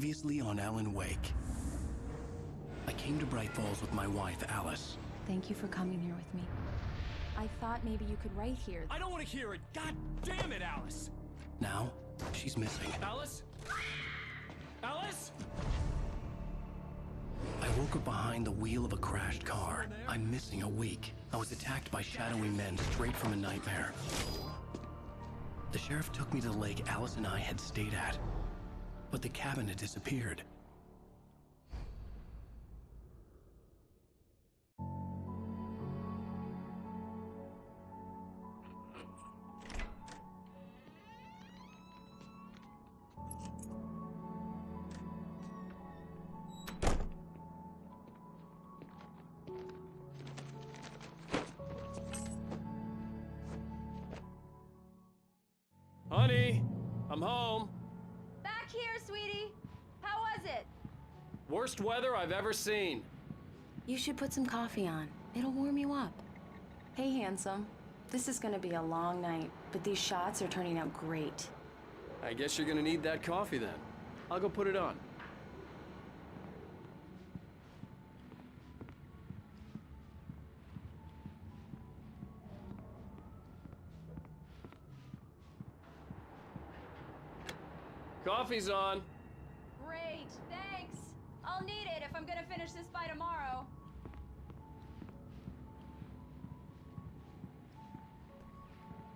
Previously on Alan Wake. I came to Bright Falls with my wife, Alice. Thank you for coming here with me. I thought maybe you could write here. I don't want to hear it! God damn it, Alice! Now, she's missing. Alice? Alice? I woke up behind the wheel of a crashed car. I'm missing a week. I was attacked by shadowy men straight from a nightmare. The sheriff took me to the lake Alice and I had stayed at, but the cabin had disappeared. Honey, I'm home. Back here, sweetie. How was it? Worst weather I've ever seen. You should put some coffee on. It'll warm you up. Hey, handsome. This is gonna be a long night, but these shots are turning out great. I guess you're gonna need that coffee then. I'll go put it on. Coffee's on. Great, thanks. I'll need it if I'm gonna finish this by tomorrow.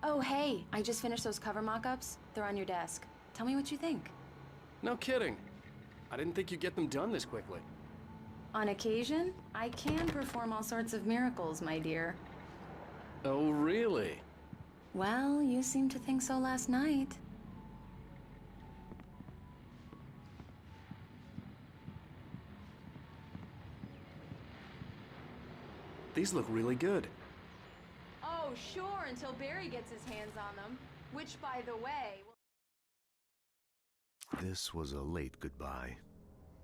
Oh, hey, I just finished those cover mock-ups. They're on your desk. Tell me what you think. No kidding. I didn't think you'd get them done this quickly. On occasion, I can perform all sorts of miracles, my dear. Oh, really? Well, you seemed to think so last night. These look really good. Oh, sure, until Barry gets his hands on them. Which, by the way... This was a late goodbye.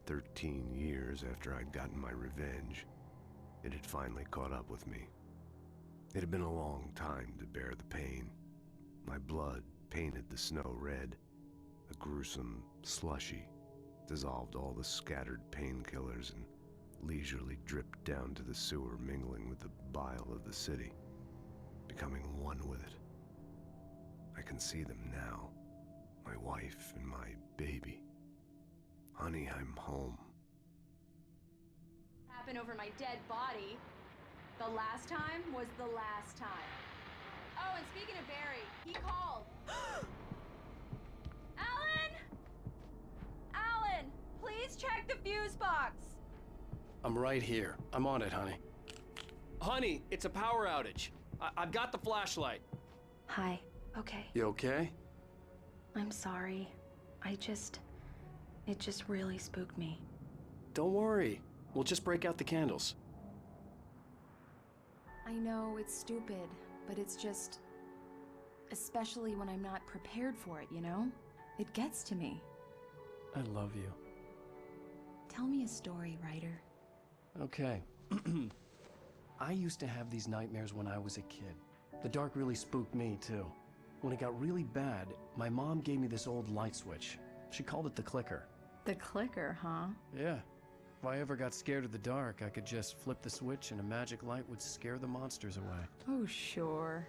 13 years after I'd gotten my revenge, it had finally caught up with me. It had been a long time to bear the pain. My blood painted the snow red. A gruesome slushy dissolved all the scattered painkillers and leisurely dripped down to the sewer, mingling with the bile of the city, becoming one with it. I can see them now, my wife and my baby. Honey, I'm home. Happen over my dead body. The last time was the last time. Oh, and speaking of Barry, he called. Alan! Alan, please check the fuse box. I'm right here. I'm on it, honey. Honey, it's a power outage. I've got the flashlight. Hi. Okay. You okay? I'm sorry. It just really spooked me. Don't worry. We'll just break out the candles. I know it's stupid, but it's just... especially when I'm not prepared for it, you know? It gets to me. I love you. Tell me a story, writer. Okay. I used to have these nightmares when I was a kid. The dark really spooked me, too. When it got really bad, my mom gave me this old light switch. She called it the clicker. The clicker, huh? Yeah. If I ever got scared of the dark, I could just flip the switch and a magic light would scare the monsters away. Oh, sure.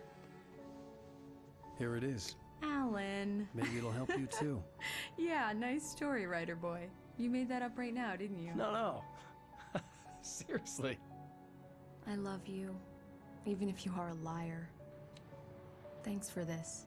Here it is. Alan. Maybe it'll help you, too. Yeah, nice story, writer boy. You made that up right now, didn't you? No. Seriously. I love you, even if you are a liar. Thanks for this.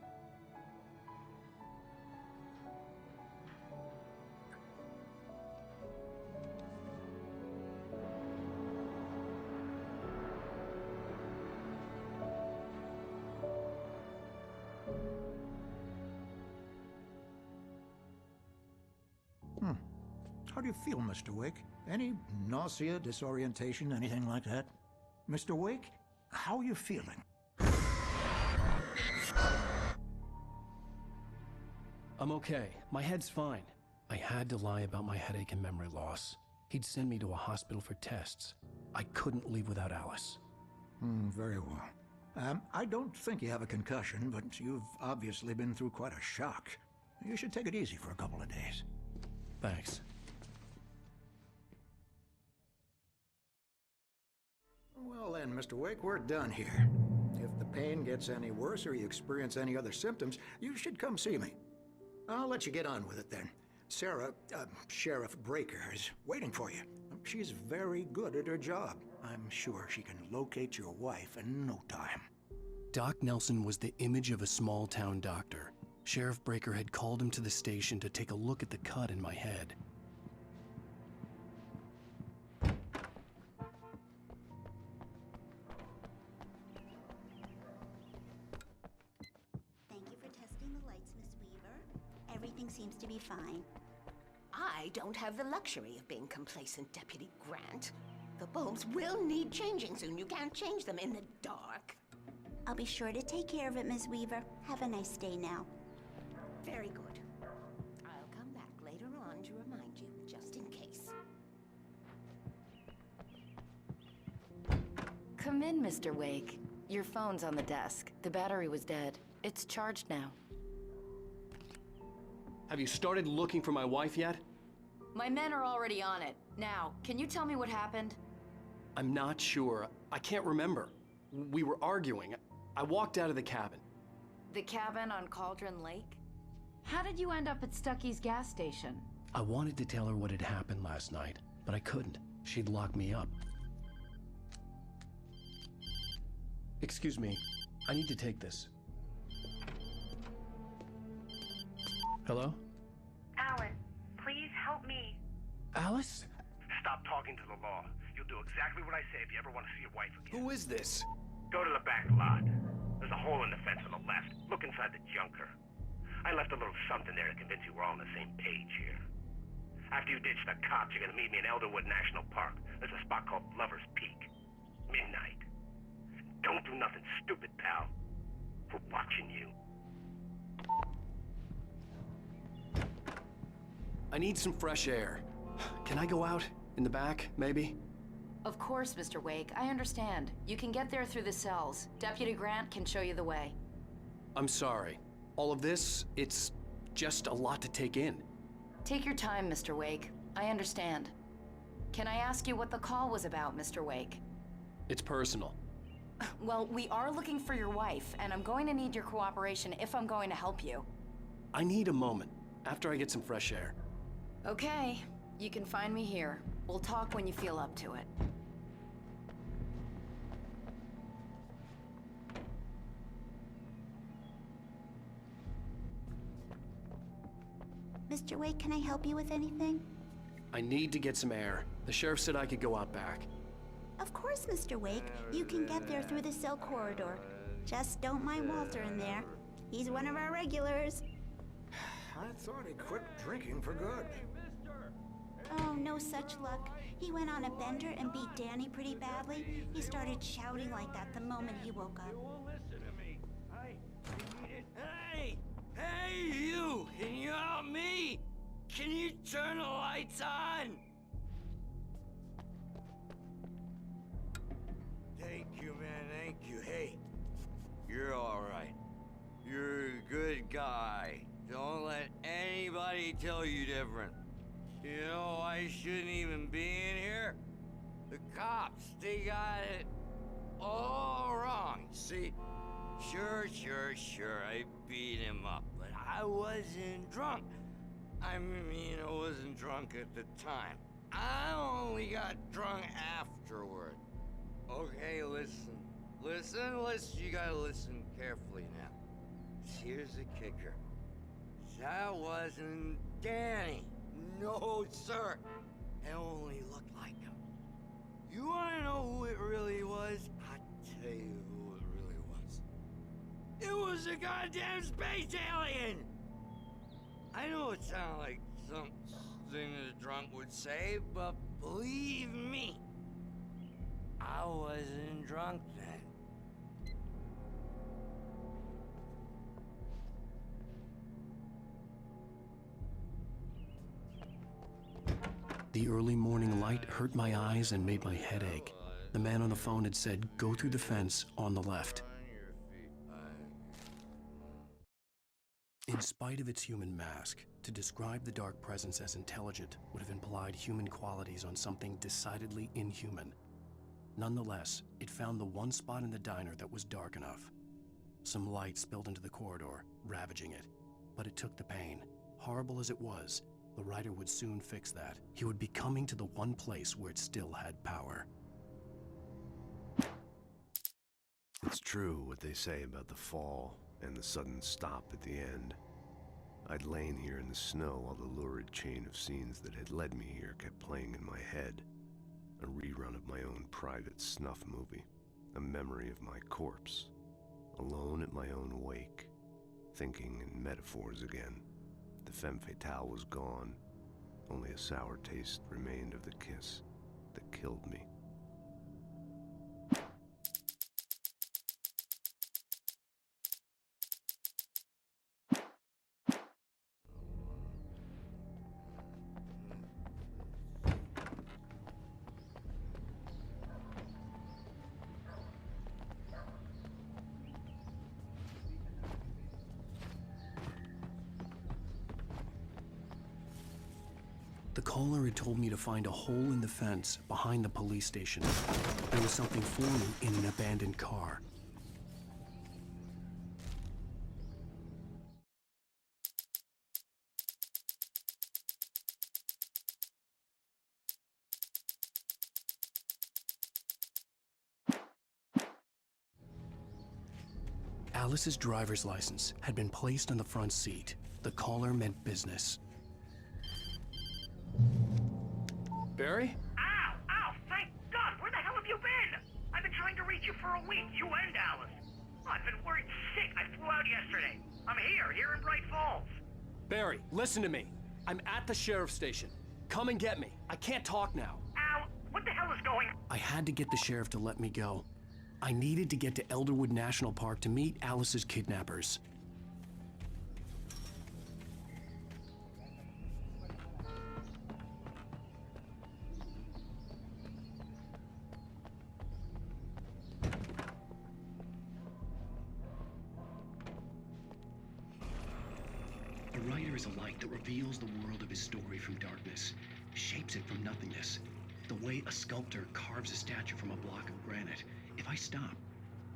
How do you feel, Mr. Wake? Any nausea, disorientation, anything like that? Mr. Wake, how are you feeling? I'm okay. My head's fine. I had to lie about my headache and memory loss. He'd send me to a hospital for tests. I couldn't leave without Alice. Very well. I don't think you have a concussion, but you've obviously been through quite a shock. You should take it easy for a couple of days. Thanks. then, Mr. Wake, we're done here. If the pain gets any worse or you experience any other symptoms, you should come see me. I'll let you get on with it then. Sarah, Sheriff Breaker, is waiting for you. She's very good at her job. I'm sure she can locate your wife in no time. Doc Nelson was the image of a small-town doctor. Sheriff Breaker had called him to the station to take a look at the cut in my head. Thank you for testing the lights, Miss Weaver. Everything seems to be fine. I don't have the luxury of being complacent, Deputy Grant. The bulbs will need changing soon. You can't change them in the dark. I'll be sure to take care of it, Miss Weaver. Have a nice day now. Very good. I'll come back later on to remind you, just in case. Come in, Mr. Wake. Your phone's on the desk. The battery was dead. It's charged now. Have you started looking for my wife yet? My men are already on it. Now, can you tell me what happened? I'm not sure. I can't remember. We were arguing. I walked out of the cabin. The cabin on Cauldron Lake? How did you end up at Stucky's gas station? I wanted to tell her what had happened last night, but I couldn't. She'd lock me up. Excuse me. I need to take this. Hello? Alan, please help me. Alice? Stop talking to the law. You'll do exactly what I say if you ever want to see your wife again. Who is this? Go to the back lot. There's a hole in the fence on the left. Look inside the junker. I left a little something there to convince you we're all on the same page here. After you ditch the cops, you're gonna meet me in Elderwood National Park. There's a spot called Lover's Peak. Midnight. Don't do nothing stupid, pal. We're watching you. I need some fresh air. Can I go out? In the back, maybe? Of course, Mr. Wake. I understand. You can get there through the cells. Deputy Grant can show you the way. I'm sorry. All of this, it's just a lot to take in. Take your time, Mr. Wake. I understand. Can I ask you what the call was about, Mr. Wake? It's personal. Well, we are looking for your wife, and I'm going to need your cooperation if I'm going to help you. I need a moment, after I get some fresh air. Okay. You can find me here. We'll talk when you feel up to it. Mr. Wake, can I help you with anything? I need to get some air. The sheriff said I could go out back. Of course, Mr. Wake. You can get there through the cell corridor. Just don't mind Walter in there. He's one of our regulars. I thought he quit drinking for good. Oh, no such luck. He went on a bender and beat Danny pretty badly. He started shouting like that the moment he woke up. Hey, you! Can you help me? Can you turn the lights on? Thank you, man, thank you. Hey, you're all right. You're a good guy. Don't let anybody tell you different. You know, I shouldn't even be in here. The cops, they got it all wrong. See, sure, I beat him up, but I wasn't drunk. I mean, I wasn't drunk at the time. I only got drunk afterward. Okay, listen. You gotta listen carefully now. Here's the kicker. That wasn't Danny. No, sir. It only looked like him. You wanna know who it really was? I'll tell you who it really was. It was a goddamn space alien! I know it sounds like something a drunk would say, but believe me, I wasn't drunk then. The early morning light hurt my eyes and made my head ache. The man on the phone had said, go through the fence on the left. In spite of its human mask, to describe the dark presence as intelligent would have implied human qualities on something decidedly inhuman. Nonetheless, it found the one spot in the diner that was dark enough. Some light spilled into the corridor, ravaging it. But it took the pain. Horrible as it was, the writer would soon fix that. He would be coming to the one place where it still had power. It's true what they say about the fall and the sudden stop at the end. I'd lain here in the snow while the lurid chain of scenes that had led me here kept playing in my head. A rerun of my own private snuff movie. A memory of my corpse. Alone at my own wake. Thinking in metaphors again. The femme fatale was gone. Only a sour taste remained of the kiss that killed me. The caller had told me to find a hole in the fence behind the police station. There was something forming in an abandoned car. Alice's driver's license had been placed on the front seat. The caller meant business. Barry? Ow! Ow! Thank God! Where the hell have you been? I've been trying to reach you for a week, you and Alice. I've been worried sick. I flew out yesterday. I'm here in Bright Falls. Barry, listen to me. I'm at the sheriff's station. Come and get me. I can't talk now. Ow! What the hell is going on? I had to get the sheriff to let me go. I needed to get to Elderwood National Park to meet Alice's kidnappers. A writer is a light that reveals the world of his story from darkness, shapes it from nothingness. The way a sculptor carves a statue from a block of granite. If I stop,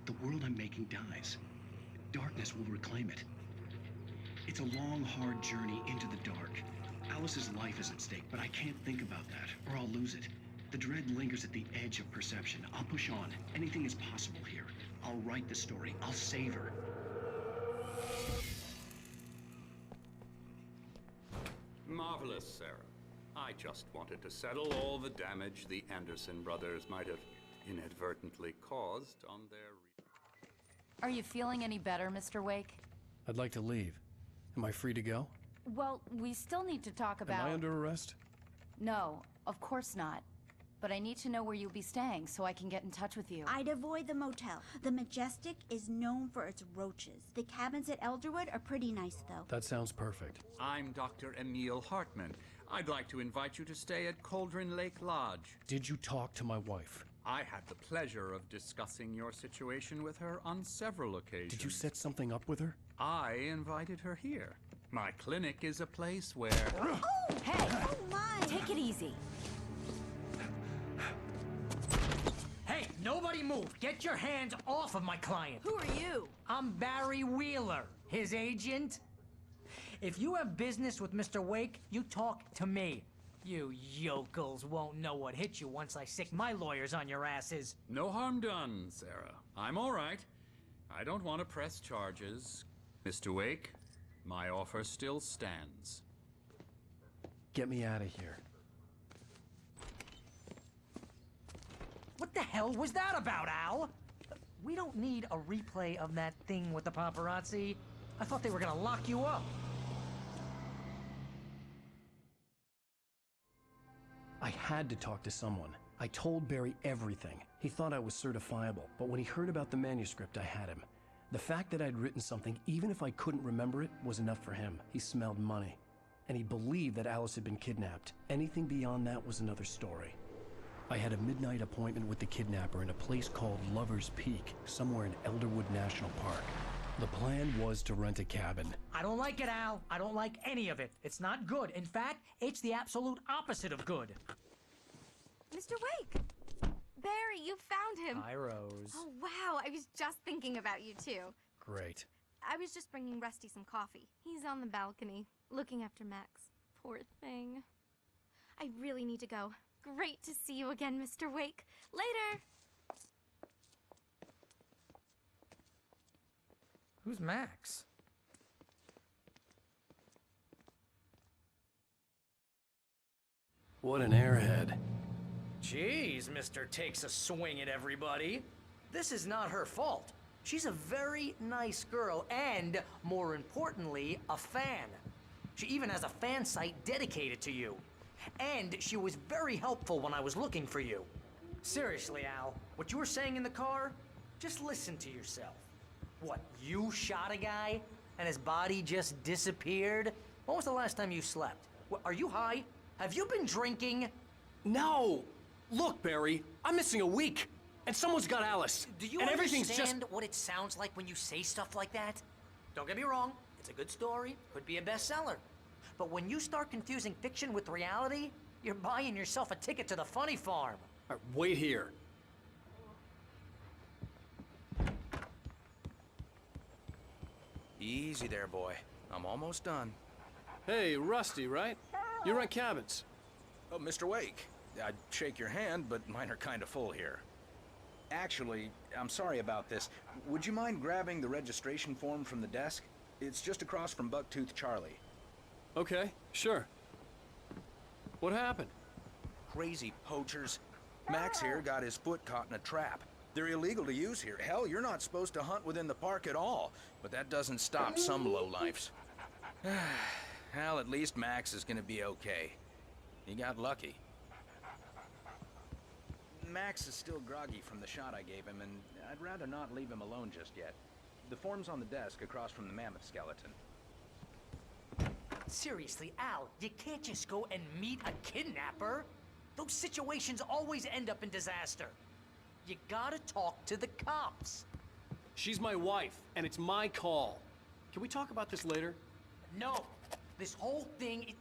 the world I'm making dies. Darkness will reclaim it. It's a long, hard journey into the dark. Alice's life is at stake, but I can't think about that, or I'll lose it. The dread lingers at the edge of perception. I'll push on. Anything is possible here. I'll write the story. I'll save her. Marvelous, Sarah. I just wanted to settle all the damage the Anderson brothers might have inadvertently caused on their... Are you feeling any better, Mr. Wake? I'd like to leave. Am I free to go? Well, we still need to talk about... Am I under arrest? No, of course not. But I need to know where you'll be staying so I can get in touch with you. I'd avoid the motel. The Majestic is known for its roaches. The cabins at Elderwood are pretty nice, though. That sounds perfect. I'm Dr. Emil Hartman. I'd like to invite you to stay at Cauldron Lake Lodge. Did you talk to my wife? I had the pleasure of discussing your situation with her on several occasions. Did you set something up with her? I invited her here. My clinic is a place where... Oh! Hey! Oh, my! Take it easy. Hey, nobody move! Get your hands off of my client! Who are you? I'm Barry Wheeler, his agent. If you have business with Mr. Wake, you talk to me. You yokels won't know what hit you once I sick my lawyers on your asses. No harm done, Sarah. I'm all right. I don't want to press charges. Mr. Wake, my offer still stands. Get me out of here. What the hell was that about, Al? We don't need a replay of that thing with the paparazzi. I thought they were gonna lock you up. I had to talk to someone. I told Barry everything. He thought I was certifiable, but when he heard about the manuscript, I had him. The fact that I'd written something, even if I couldn't remember it, was enough for him. He smelled money. And he believed that Alice had been kidnapped. Anything beyond that was another story. I had a midnight appointment with the kidnapper in a place called Lover's Peak, somewhere in Elderwood National Park. The plan was to rent a cabin. I don't like it, Al. I don't like any of it. It's not good. In fact, it's the absolute opposite of good. Mr. Wake! Barry, you found him. Hi, Rose. Oh, wow. I was just thinking about you, too. Great. I was just bringing Rusty some coffee. He's on the balcony, looking after Max. Poor thing. I really need to go. Great to see you again, Mr. Wake. Later! Who's Max? What an airhead. Jeez, Mr. Takes a swing at everybody. This is not her fault. She's a very nice girl and, more importantly, a fan. She even has a fan site dedicated to you. And she was very helpful when I was looking for you. Seriously, Al, what you were saying in the car, just listen to yourself. What, you shot a guy and his body just disappeared? When was the last time you slept? What, are you high? Have you been drinking? No! Look, Barry, I'm missing a week, and someone's got Alice. Do you and understand what it sounds like when you say stuff like that? Don't get me wrong, it's a good story, could be a bestseller. But when you start confusing fiction with reality, you're buying yourself a ticket to the funny farm. All right, wait here. Easy there, boy. I'm almost done. Hey, Rusty, right? You rent cabins. Oh, Mr. Wake. I'd shake your hand, but mine are kind of full here. Actually, I'm sorry about this. Would you mind grabbing the registration form from the desk? It's just across from Bucktooth Charlie. Okay, sure. What happened? Crazy poachers. Max here got his foot caught in a trap. They're illegal to use here. Hell, you're not supposed to hunt within the park at all. But that doesn't stop some lowlifes. Well, at least Max is gonna be okay. He got lucky. Max is still groggy from the shot I gave him, and I'd rather not leave him alone just yet. The form's on the desk across from the mammoth skeleton. Seriously, Al, you can't just go and meet a kidnapper. Those situations always end up in disaster. You gotta talk to the cops. She's my wife, and it's my call. Can we talk about this later? No, this whole thing,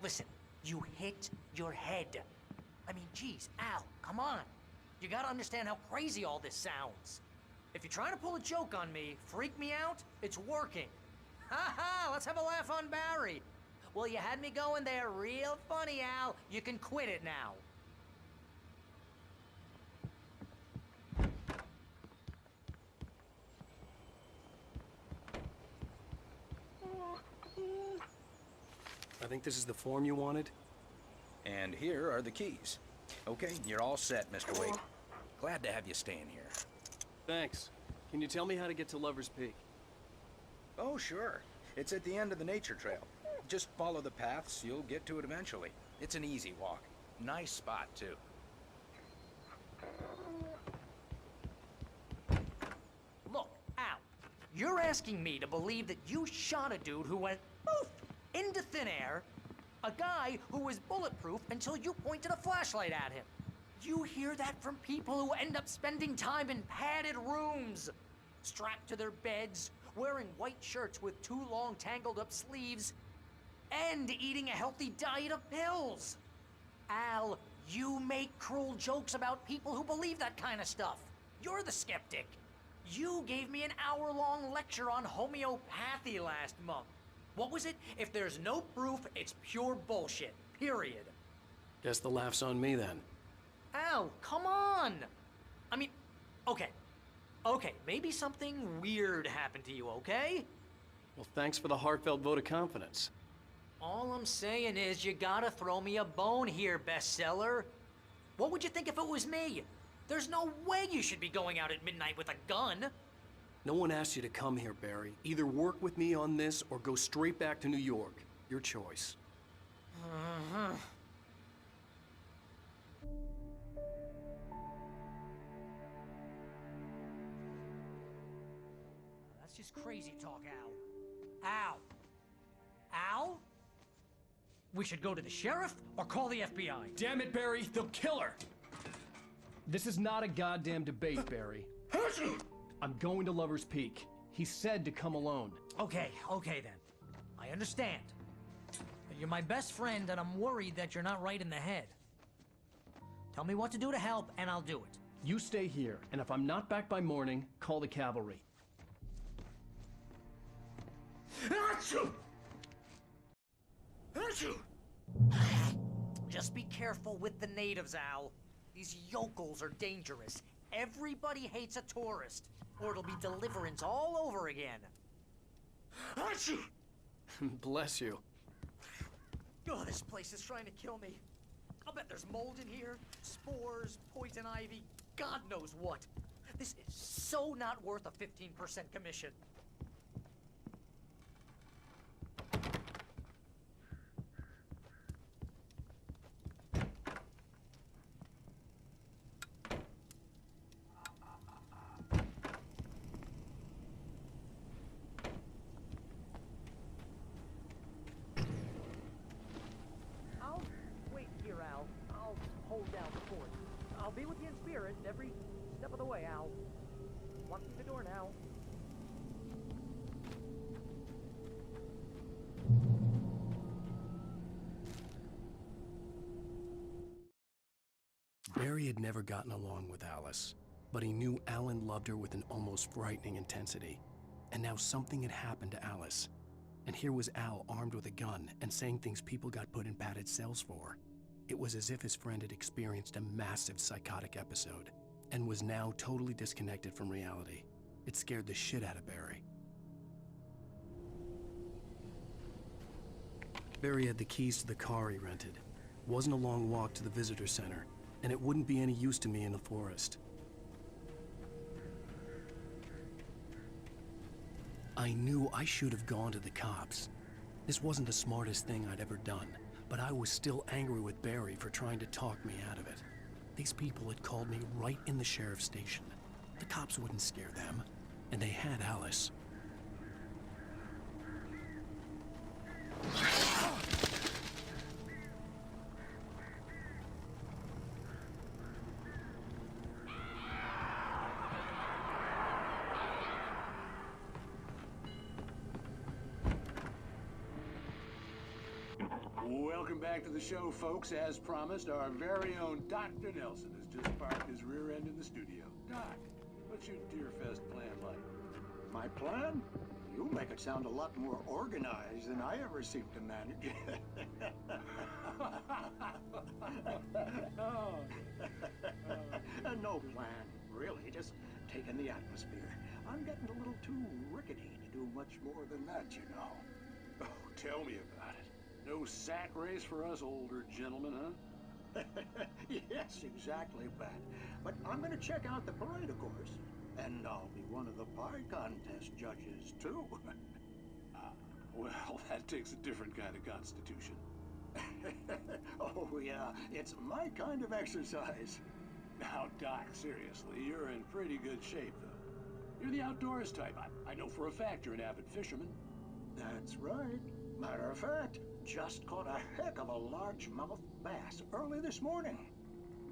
listen, you hit your head. I mean, geez, Al, come on. You gotta understand how crazy all this sounds. If you're trying to pull a joke on me, freak me out, it's working. Ha ha, let's have a laugh on Barry. Well, you had me going there real funny, Al. You can quit it now. I think this is the form you wanted. And here are the keys. Okay, you're all set, Mr. Wake. Glad to have you staying here. Thanks. Can you tell me how to get to Lover's Peak? Oh, sure. It's at the end of the nature trail. Just follow the paths, you'll get to it eventually. It's an easy walk. Nice spot, too. Look, Al, you're asking me to believe that you shot a dude who went poof into thin air, a guy who was bulletproof until you pointed a flashlight at him. You hear that from people who end up spending time in padded rooms, strapped to their beds, wearing white shirts with too long tangled up sleeves, and eating a healthy diet of pills. Al, you make cruel jokes about people who believe that kind of stuff. You're the skeptic. You gave me an hour-long lecture on homeopathy last month. What was it? If there's no proof, it's pure bullshit. Period. Guess the laugh's on me then. Al, come on! I mean, okay. Okay, maybe something weird happened to you, okay? Well, thanks for the heartfelt vote of confidence. All I'm saying is you gotta throw me a bone here, bestseller. What would you think if it was me? There's no way you should be going out at midnight with a gun. No one asked you to come here, Barry. Either work with me on this or go straight back to New York. Your choice. That's just crazy talk, Al. Al! Al? We should go to the sheriff or call the FBI. Damn it, Barry, they'll kill her! This is not a goddamn debate, Barry. I'm going to Lover's Peak. He said to come alone. Okay then. I understand. You're my best friend, and I'm worried that you're not right in the head. Tell me what to do to help, and I'll do it. You stay here, and if I'm not back by morning, call the cavalry. Achoo! Achoo! Just be careful with the natives, Al. These yokels are dangerous. Everybody hates a tourist, or it'll be Deliverance all over again. Achoo! Bless you. Oh, this place is trying to kill me. I'll bet there's mold in here, spores, poison ivy, God knows what. This is so not worth a 15% commission. I'll wait here, Al. I'll hold down the fort. I'll be with you in spirit every step of the way, Al. Walk through the door now. Barry had never gotten along with Alice, but he knew Alan loved her with an almost frightening intensity. And now something had happened to Alice. And here was Al armed with a gun and saying things people got put in padded cells for. It was as if his friend had experienced a massive psychotic episode and was now totally disconnected from reality. It scared the shit out of Barry. Barry had the keys to the car he rented. It wasn't a long walk to the visitor center, and it wouldn't be any use to me in the forest. I knew I should have gone to the cops. This wasn't the smartest thing I'd ever done, but I was still angry with Barry for trying to talk me out of it. These people had called me right in the sheriff's station. The cops wouldn't scare them, and they had Alice. Welcome back to the show, folks. As promised, our very own Dr. Nelson has just parked his rear end in the studio. Doc, what's your Deerfest plan like? My plan? You make it sound a lot more organized than I ever seem to manage. No plan, really. Just taking the atmosphere. I'm getting a little too rickety to do much more than that, you know. Oh, tell me about it. No sack race for us older gentlemen, huh? Yes, exactly, Pat. But I'm gonna check out the parade, of course. And I'll be one of the pie contest judges, too. Well, that takes a different kind of constitution. Oh, yeah. It's my kind of exercise. Now, Doc, seriously, you're in pretty good shape, though. You're the outdoors type. I know for a fact you're an avid fisherman. That's right. Matter of fact, just caught a heck of a largemouth bass early this morning.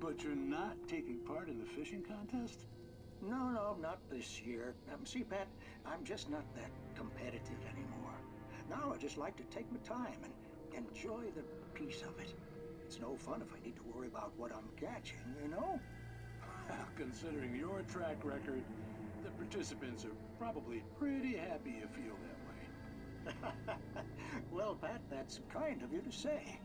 But you're not taking part in the fishing contest? No, not this year. See, Pat, I'm just not that competitive anymore. Now I just like to take my time and enjoy the peace of it. It's no fun if I need to worry about what I'm catching, you know? Well, considering your track record, the participants are probably pretty happy you feel that way. Well, Pat, that's kind of you to say.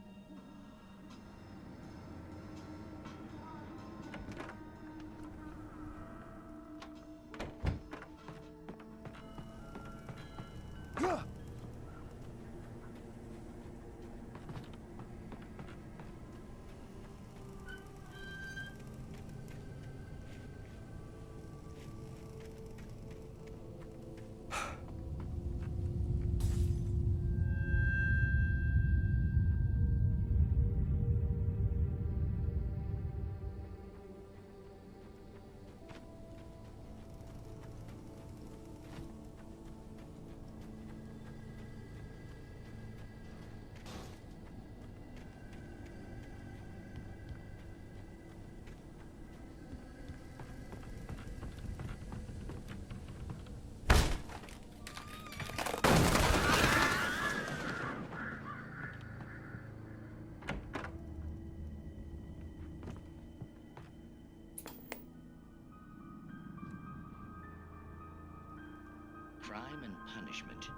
crime and punishment.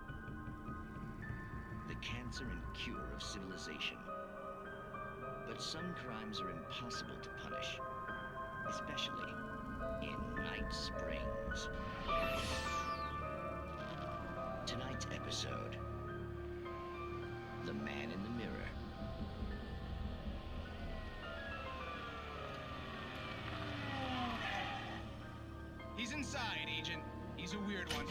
The cancer and cure of civilization. But some crimes are impossible to punish, especially in Night Springs. Tonight's episode, The Man in the Mirror. He's inside, Agent. He's a weird one.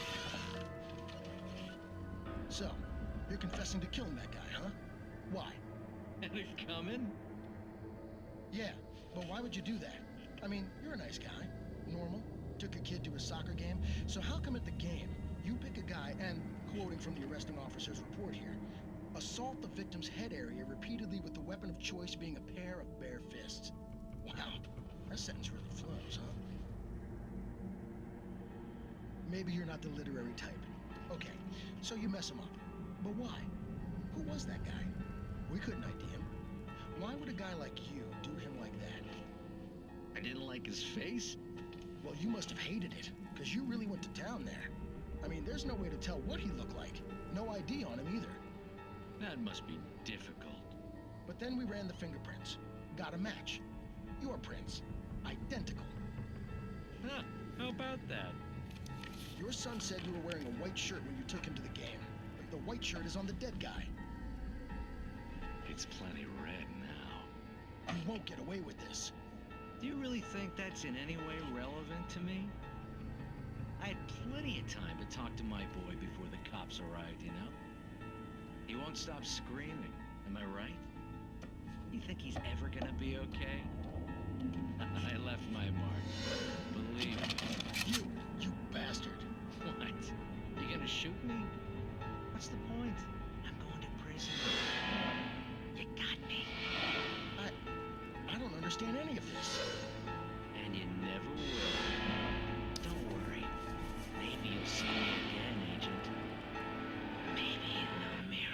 So, you're confessing to killing that guy, huh? Why? Had it coming? Yeah, but why would you do that? I mean, you're a nice guy. Normal. Took a kid to a soccer game. So how come at the game, you pick a guy and, quoting from the arresting officer's report here, assault the victim's head area repeatedly with the weapon of choice being a pair of bare fists? Wow, that sentence really flows, huh? Maybe you're not the literary type. Okay, so you mess him up. But why? Who was that guy? We couldn't ID him. Why would a guy like you do him like that? I didn't like his face? Well, you must have hated it, because you really went to town there. I mean, there's no way to tell what he looked like. No ID on him either. That must be difficult. But then we ran the fingerprints. Got a match. Your prints. Identical. Huh, how about that? Your son said you were wearing a white shirt when you took him to the game. But the white shirt is on the dead guy. It's plenty red now. You won't get away with this. Do you really think that's in any way relevant to me? I had plenty of time to talk to my boy before the cops arrived, you know? He won't stop screaming, am I right? You think he's ever gonna be okay? I left my mark, believe me. You bastard. What? You gonna shoot me? What's the point? I'm going to prison. You got me. I don't understand any of this. And you never will. Don't worry. Maybe you'll see me again, Agent. Maybe in the mirror.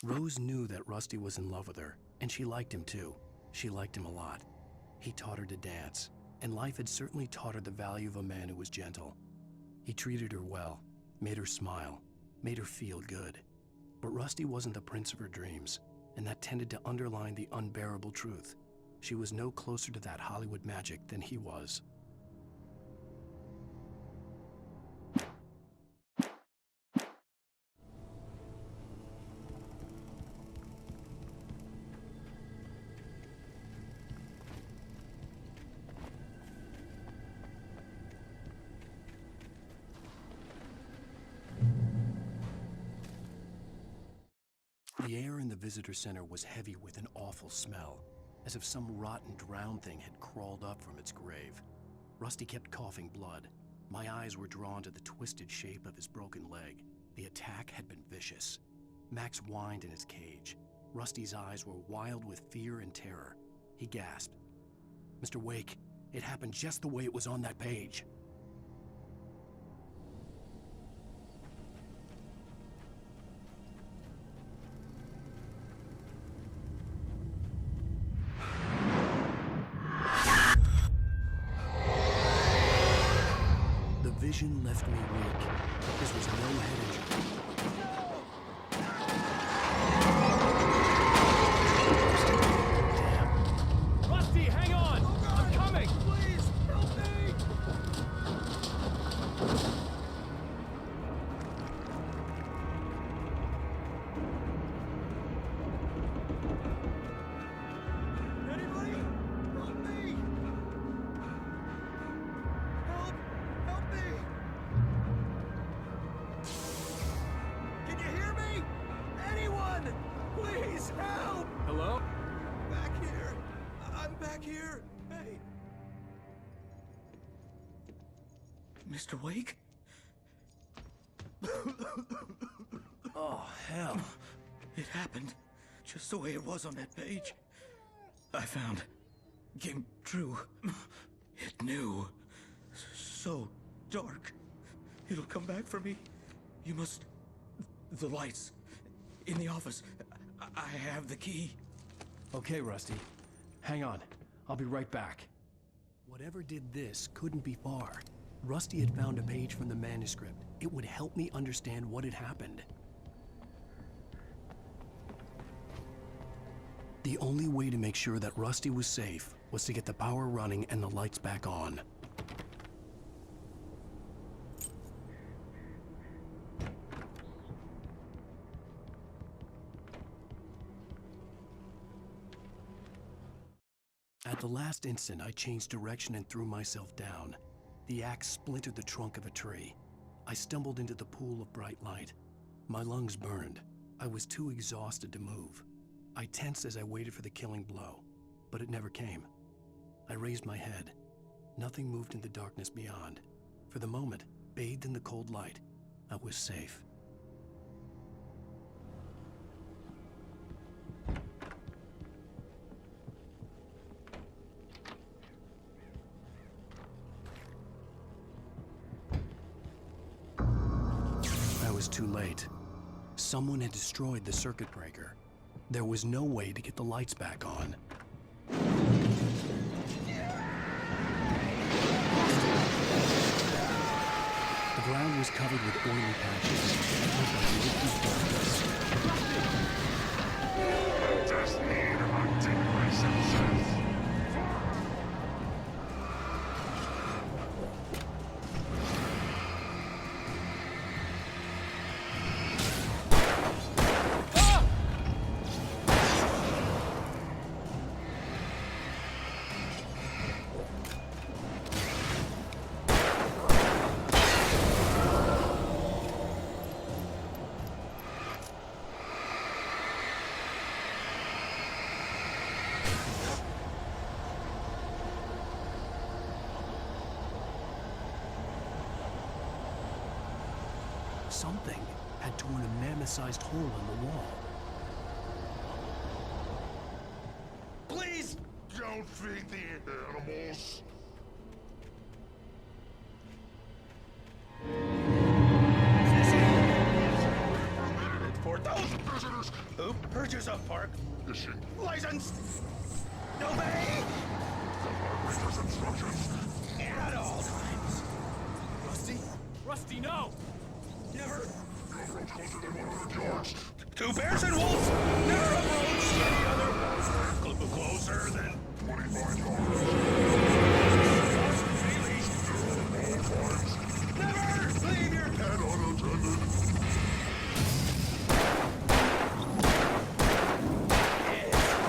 Rose knew that Rusty was in love with her, and she liked him too. She liked him a lot. He taught her to dance, and life had certainly taught her the value of a man who was gentle. He treated her well, made her smile, made her feel good. But Rusty wasn't the prince of her dreams, and that tended to underline the unbearable truth. She was no closer to that Hollywood magic than he was. The air in the visitor center was heavy with an awful smell, as if some rotten drowned thing had crawled up from its grave. Rusty kept coughing blood. My eyes were drawn to the twisted shape of his broken leg. The attack had been vicious. Max whined in his cage. Rusty's eyes were wild with fear and terror. He gasped. "Mr. Wake, it happened just the way it was on that page." The vision left me weak. This was no head injury. Rusty, hang on! I'm coming! Please, help me! back here! Hey! Mr. Wake? Oh, hell. It happened just the way it was on that page. I found. Came true. It knew. So dark. It'll come back for me. You must... The lights. In the office. I have the key. Okay, Rusty. Hang on. I'll be right back. Whatever did this couldn't be far. Rusty had found a page from the manuscript. It would help me understand what had happened. The only way to make sure that Rusty was safe was to get the power running and the lights back on. At the last instant, I changed direction and threw myself down. The axe splintered the trunk of a tree. I stumbled into the pool of bright light. My lungs burned. I was too exhausted to move. I tensed as I waited for the killing blow, but it never came. I raised my head. Nothing moved in the darkness beyond. For the moment, bathed in the cold light, I was safe. I was too late. Someone had destroyed the circuit breaker. There was no way to get the lights back on. The ground was covered with oily patches. It looked like liquid darkness. Just need hunting my senses. Something had torn a mammoth-sized hole in the wall. Please don't feed the animals. Permitted 4,000 visitors. Who purchase a park Fishing. license? Obey The operator's instructions. at all times. Rusty? Rusty, no! Never. You approach closer than 100 yards. Two bears and wolves. Never approach any other. Closer than 25 yards. Never leave your Head unattended.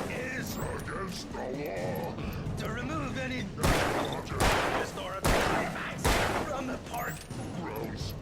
It is Against the law. to remove any Roger. historical artifacts from the park. Grounds.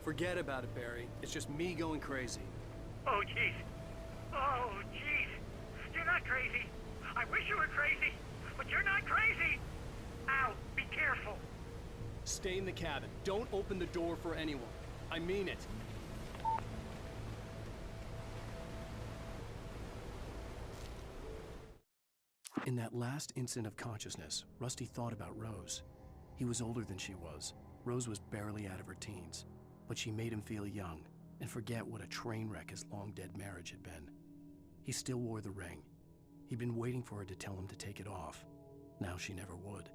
Forget about it, Barry. It's just me going crazy. Oh, jeez. Oh, jeez. You're not crazy. I wish you were crazy, but you're not crazy. Al, be careful. Stay in the cabin. Don't open the door for anyone. I mean it. In that last instant of consciousness, Rusty thought about Rose. He was older than she was. Rose was barely out of her teens, but she made him feel young and forget what a train wreck his long-dead marriage had been. He still wore the ring. He'd been waiting for her to tell him to take it off. Now she never would.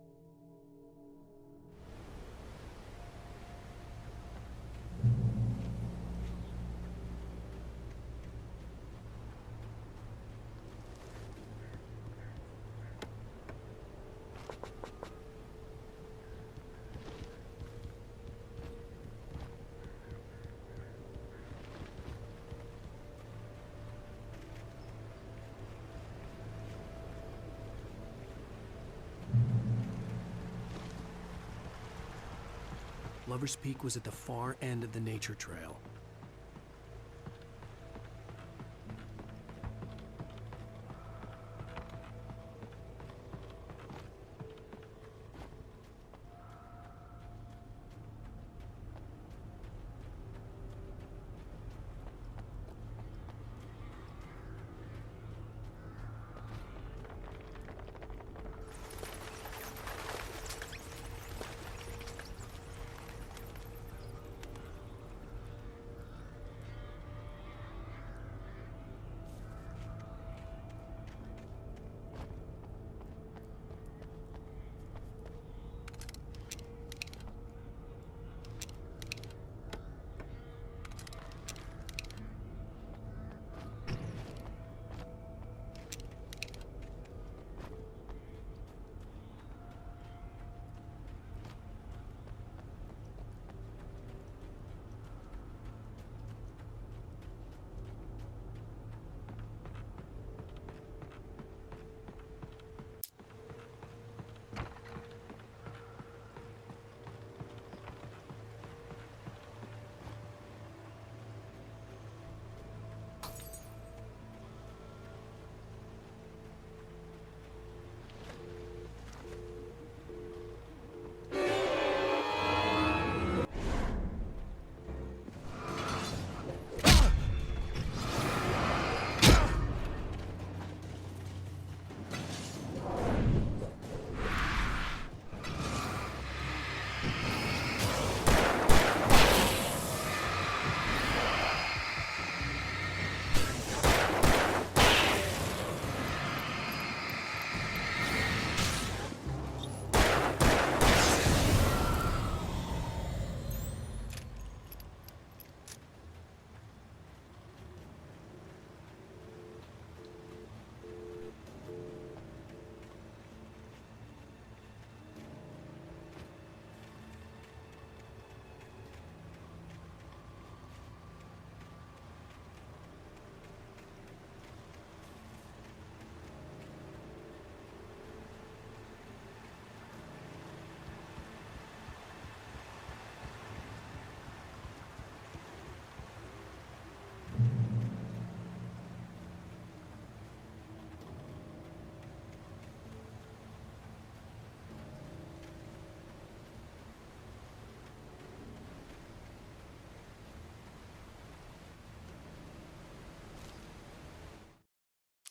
Lover's Peak was at the far end of the nature trail.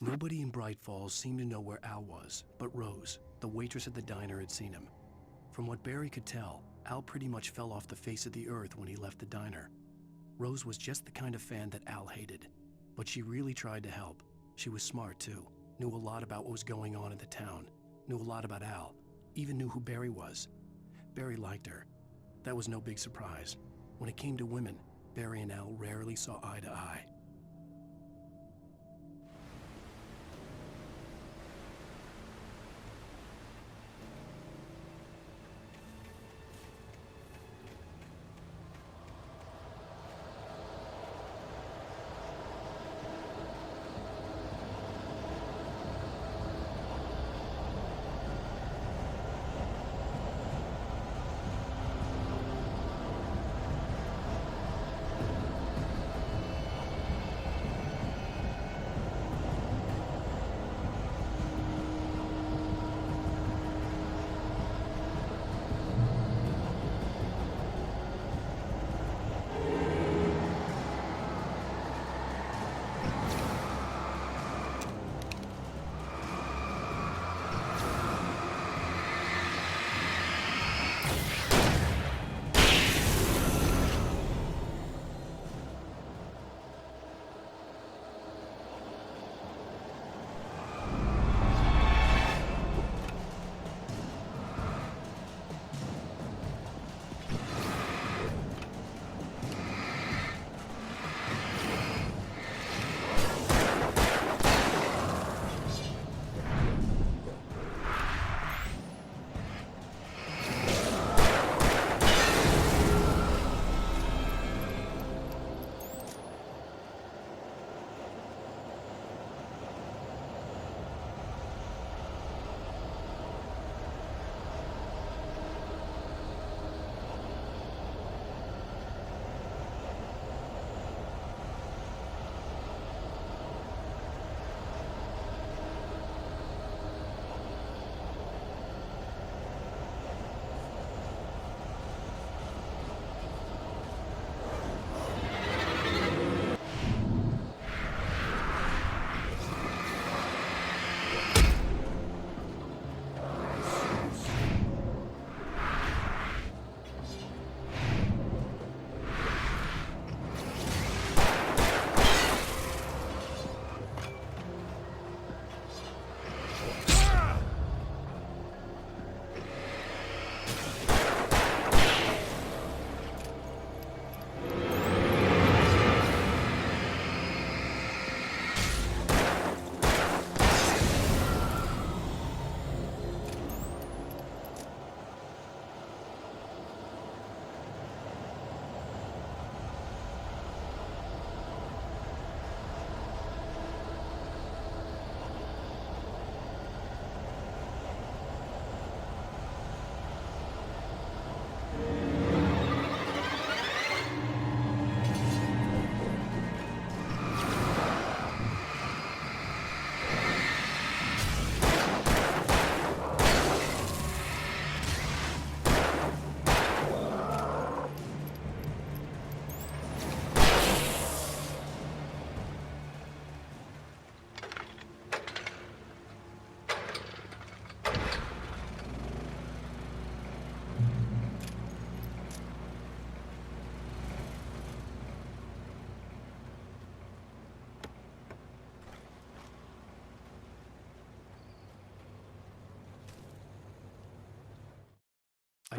Nobody in Bright Falls seemed to know where Al was, but Rose, the waitress at the diner, had seen him. From what Barry could tell, Al pretty much fell off the face of the earth when he left the diner. Rose was just the kind of fan that Al hated, but she really tried to help. She was smart too, knew a lot about what was going on in the town, knew a lot about Al, even knew who Barry was. Barry liked her. That was no big surprise. When it came to women, Barry and Al rarely saw eye to eye.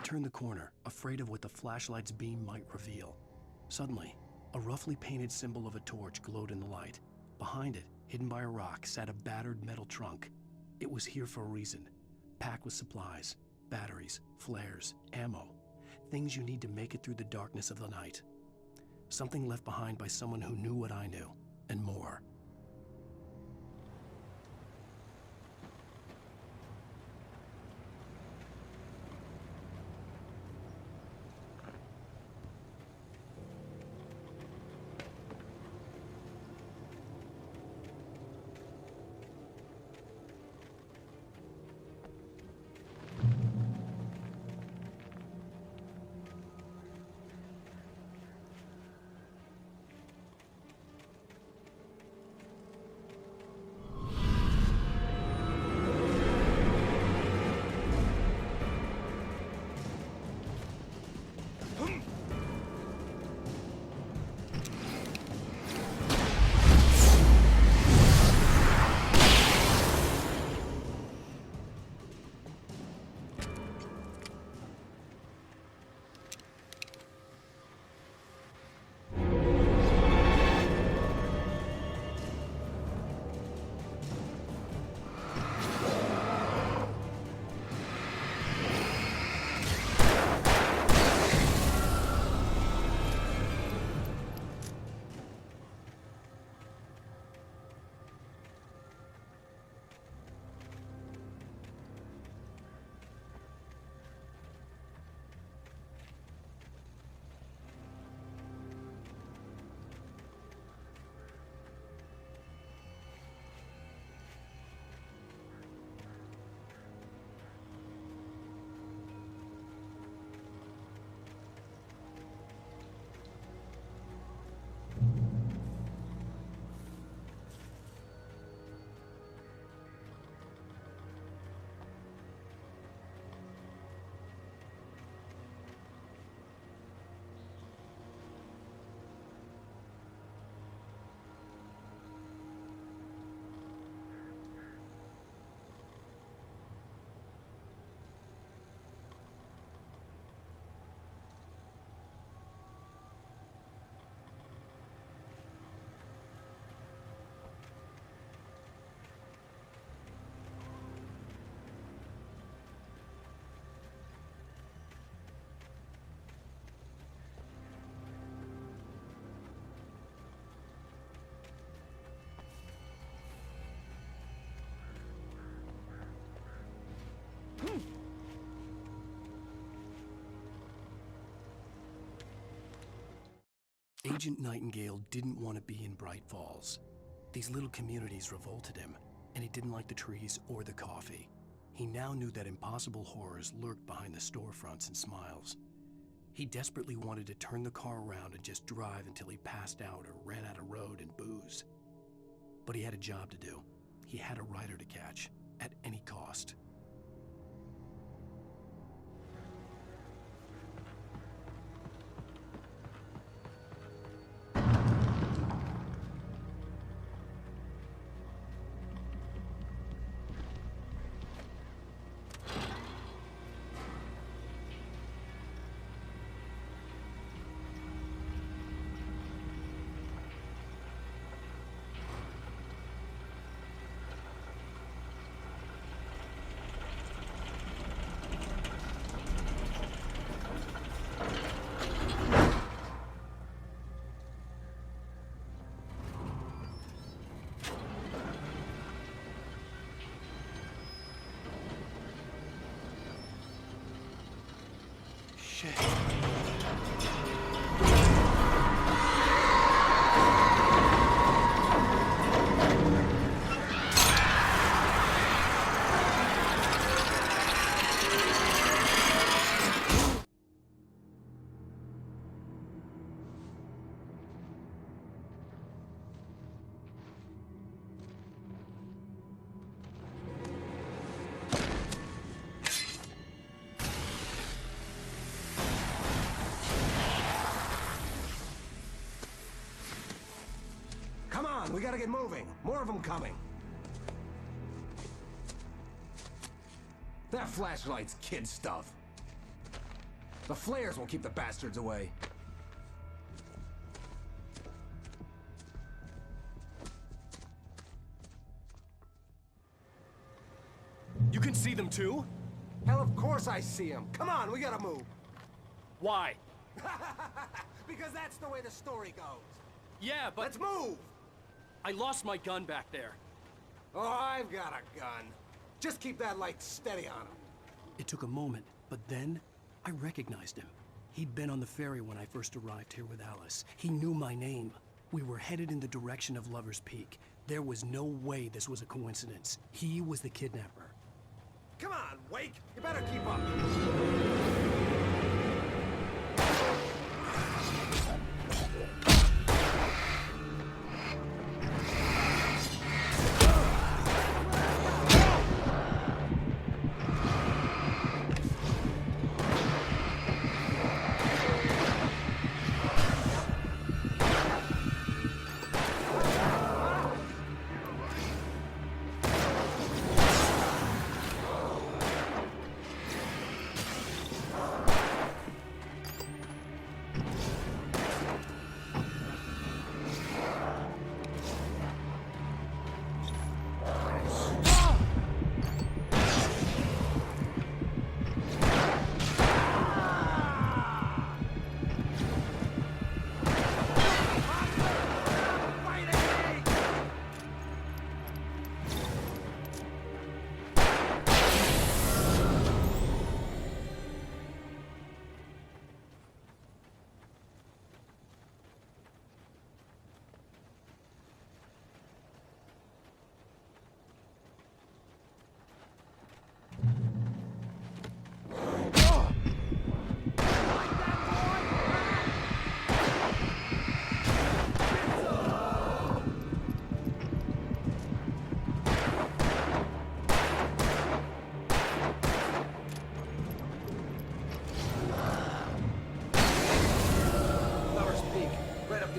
turned the corner, afraid of what the flashlight's beam might reveal. Suddenly, a roughly painted symbol of a torch glowed in the light. Behind it, hidden by a rock, sat a battered metal trunk. It was here for a reason, packed with supplies, batteries, flares, ammo, things you need to make it through the darkness of the night. Something left behind by someone who knew what I knew, and more. Agent Nightingale didn't want to be in Bright Falls. These little communities revolted him, and he didn't like the trees or the coffee. He now knew that impossible horrors lurked behind the storefronts and smiles. He desperately wanted to turn the car around and just drive until he passed out or ran out of road and booze. But he had a job to do. He had a rider to catch, at any cost. Shit. Come on, we gotta get moving. More of them coming. That flashlight's kid stuff. The flares will keep the bastards away. You can see them too? Hell, of course I see them. Come on, we gotta move. Why? Because that's the way the story goes. Yeah, but... Let's move! I lost my gun back there. Oh, I've got a gun. Just keep that light steady on him. It took a moment, but then I recognized him. He'd been on the ferry when I first arrived here with Alice. He knew my name. We were headed in the direction of Lover's Peak. There was no way this was a coincidence. He was the kidnapper. Come on, Wake! You better keep up!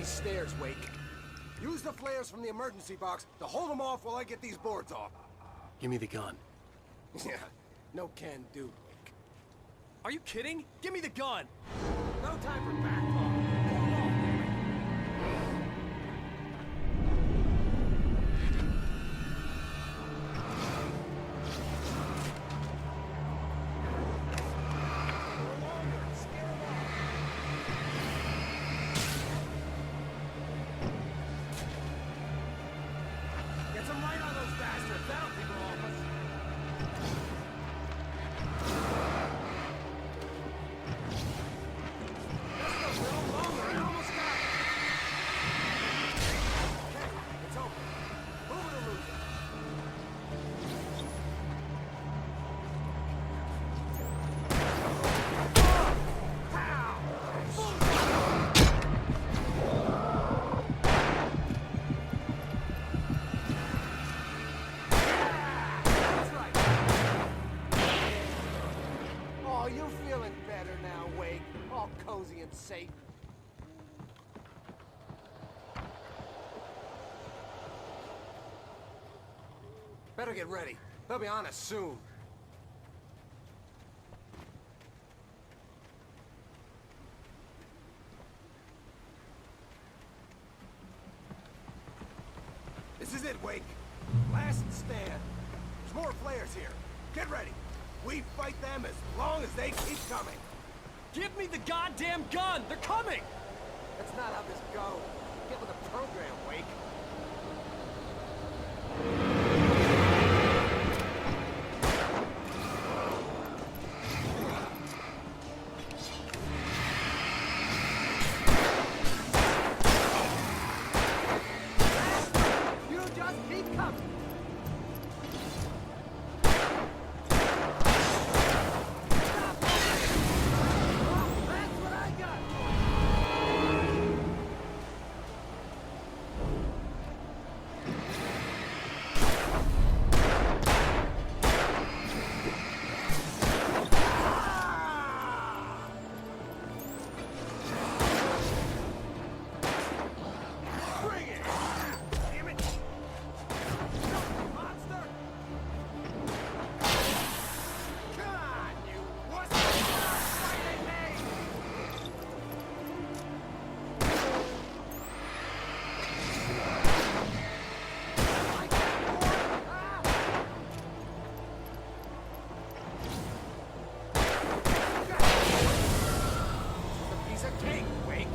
Stairs, Wake. Use the flares from the emergency box to hold them off while I get these boards off. Give me the gun. Yeah, no can do, Wake. Are you kidding? Give me the gun! No time for back talk. Pull them off, damn it. Safe. Better get ready. They'll be on us soon. This is it, Wake. Last stand. There's more flares here. Get ready. We fight them as long as they keep coming. Give me the goddamn gun! They're coming! That's not how this goes. Get with the program, Wake. You just keep coming. piece of cake, Wake.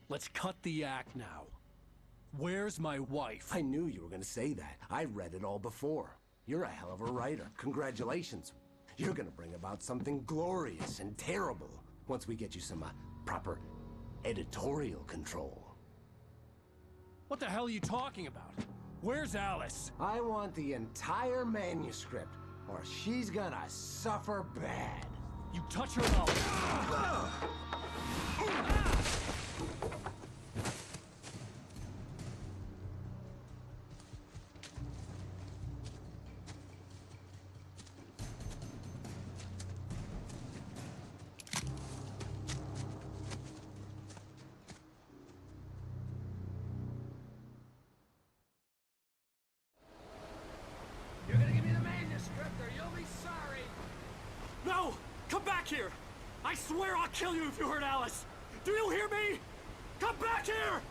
Let's cut the act now. Where's my wife? I knew you were gonna say that. I read it all before. You're a hell of a writer. Congratulations. You're gonna bring about something glorious and terrible once we get you some proper editorial control. What the hell are you talking about? Where's Alice? I want the entire manuscript, or she's gonna suffer bad. You touch her now. You're gonna give me the manuscript or you'll be sorry. No! Come back here! I swear I'll kill you if you hurt Alice! Do you hear me? Come back here!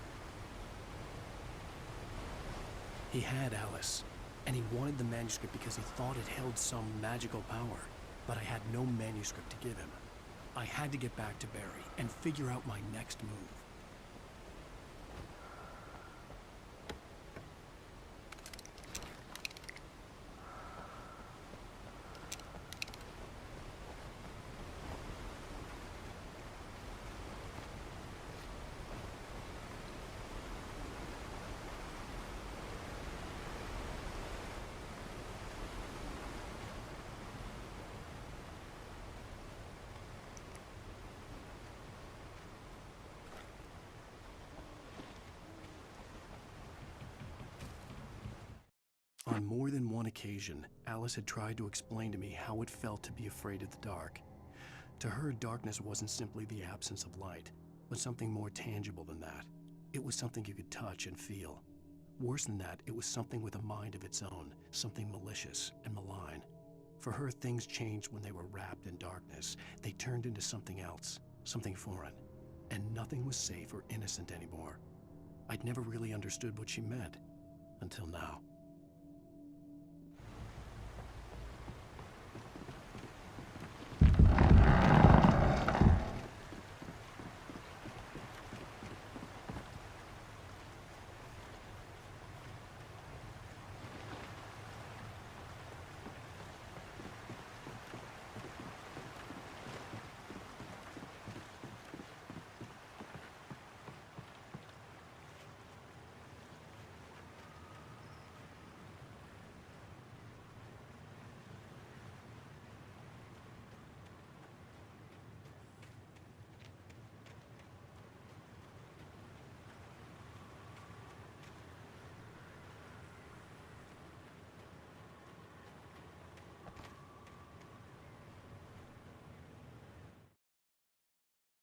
He had Alice, and he wanted the manuscript because he thought it held some magical power. But I had no manuscript to give him. I had to get back to Barry and figure out my next move. On more than one occasion, Alice had tried to explain to me how it felt to be afraid of the dark. To her, darkness wasn't simply the absence of light, but something more tangible than that. It was something you could touch and feel. Worse than that, it was something with a mind of its own, something malicious and malign. For her, things changed when they were wrapped in darkness. They turned into something else, something foreign, and nothing was safe or innocent anymore. I'd never really understood what she meant, until now.